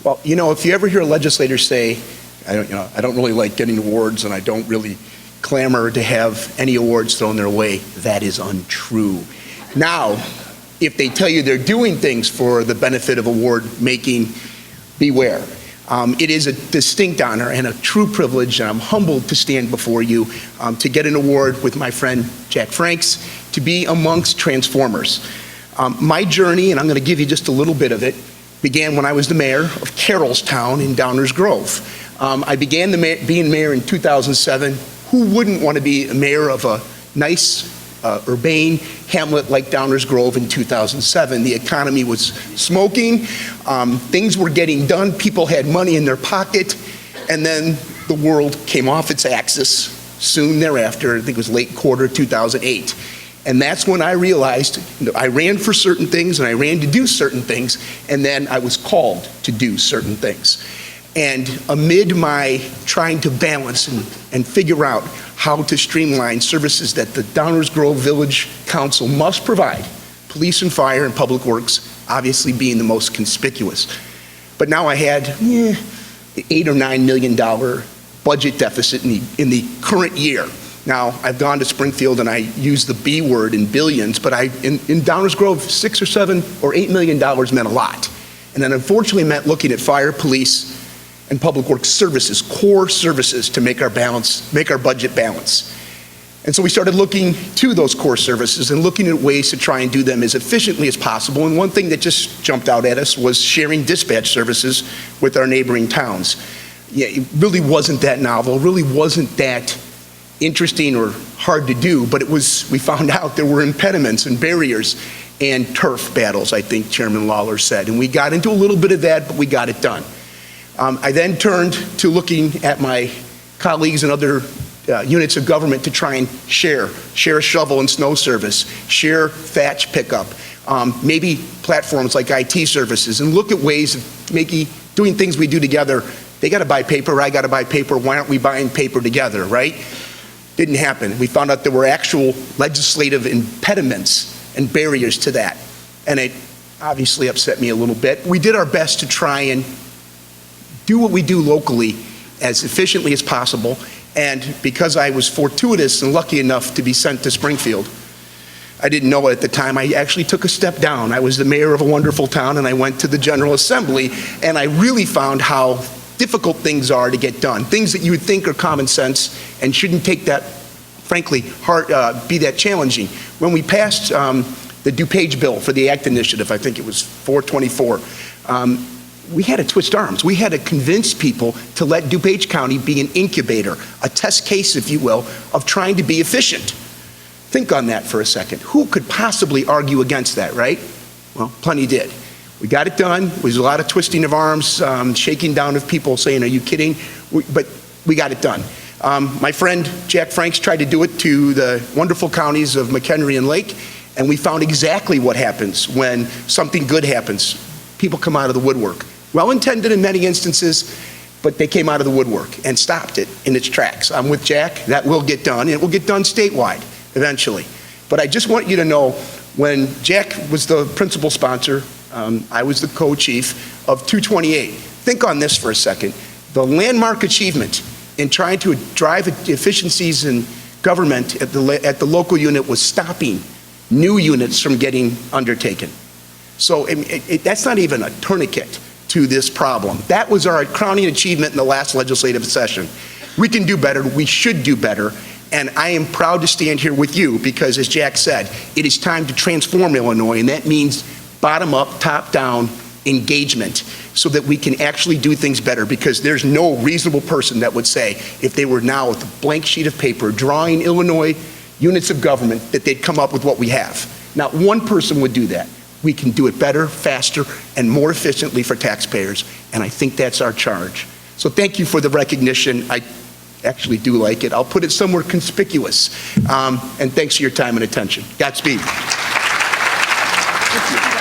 Well, if you ever hear a legislator say, I don't really like getting awards and I don't really clamor to have any awards thrown their way, that is untrue. Now, if they tell you they're doing things for the benefit of award making, beware. It is a distinct honor and a true privilege, and I'm humbled to stand before you to get an award with my friend Jack Franks, to be amongst Transformers. My journey, and I'm going to give you just a little bit of it, began when I was the mayor of Carrollstown in Downers Grove. I began being mayor in 2007. Who wouldn't want to be a mayor of a nice, urbane hamlet like Downers Grove in 2007? The economy was smoking, things were getting done, people had money in their pocket, and then the world came off its axis soon thereafter. I think it was late quarter 2008. And that's when I realized I ran for certain things and I ran to do certain things, and then I was called to do certain things. And amid my trying to balance and figure out how to streamline services that the Downers Grove Village Council must provide, police and fire and public works obviously being the most conspicuous. But now I had $8 or $9 million budget deficit in the current year. Now, I've gone to Springfield and I use the B word in billions, but in Downers Grove, $6 or $7 or $8 million meant a lot. And that unfortunately meant looking at fire, police, and public works services, core services, to make our budget balance. And so we started looking to those core services and looking at ways to try and do them as efficiently as possible. And one thing that just jumped out at us was sharing dispatch services with our neighboring towns. Yeah, it really wasn't that novel, really wasn't that interesting or hard to do, but we found out there were impediments and barriers and turf battles, I think Chairman Lawler said. And we got into a little bit of that, but we got it done. I then turned to looking at my colleagues and other units of government to try and share a shovel and snow service, share thatch pickup, maybe platforms like IT services, and look at ways of doing things we do together. They got to buy paper, I got to buy paper, why aren't we buying paper together, right? Didn't happen. We found out there were actual legislative impediments and barriers to that, and it obviously upset me a little bit. We did our best to try and do what we do locally as efficiently as possible, and because I was fortuitous and lucky enough to be sent to Springfield, I didn't know it at the time, I actually took a step down. I was the mayor of a wonderful town, and I went to the General Assembly, and I really found how difficult things are to get done. Things that you would think are common sense and shouldn't take that, frankly, be that challenging. When we passed the DuPage bill for the ACT initiative, I think it was 424, we had to twist arms. We had to convince people to let DuPage County be an incubator, a test case, if you will, of trying to be efficient. Think on that for a second. Who could possibly argue against that, right? Well, plenty did. We got it done. There was a lot of twisting of arms, shaking down of people saying, are you kidding? But we got it done. My friend Jack Franks tried to do it to the wonderful counties of McHenry and Lake, and we found exactly what happens when something good happens. People come out of the woodwork. Well-intended in many instances, but they came out of the woodwork and stopped it in its tracks. I'm with Jack. That will get done, and it will get done statewide eventually. But I just want you to know, when Jack was the principal sponsor, I was the co-chief of 228. Think on this for a second. The landmark achievement in trying to drive efficiencies in government at the local unit was stopping new units from getting undertaken. So that's not even a tourniquet to this problem. That was our crowning achievement in the last legislative session. We can do better, we should do better, and I am proud to stand here with you because, as Jack said, it is time to transform Illinois, and that means bottom-up, top-down engagement so that we can actually do things better, because there's no reasonable person that would say, if they were now with a blank sheet of paper drawing Illinois units of government, that they'd come up with what we have. Not one person would do that. We can do it better, faster, and more efficiently for taxpayers, and I think that's our charge. So thank you for the recognition. I actually do like it. I'll put it somewhere conspicuous. And thanks for your time and attention. Godspeed. Thank you.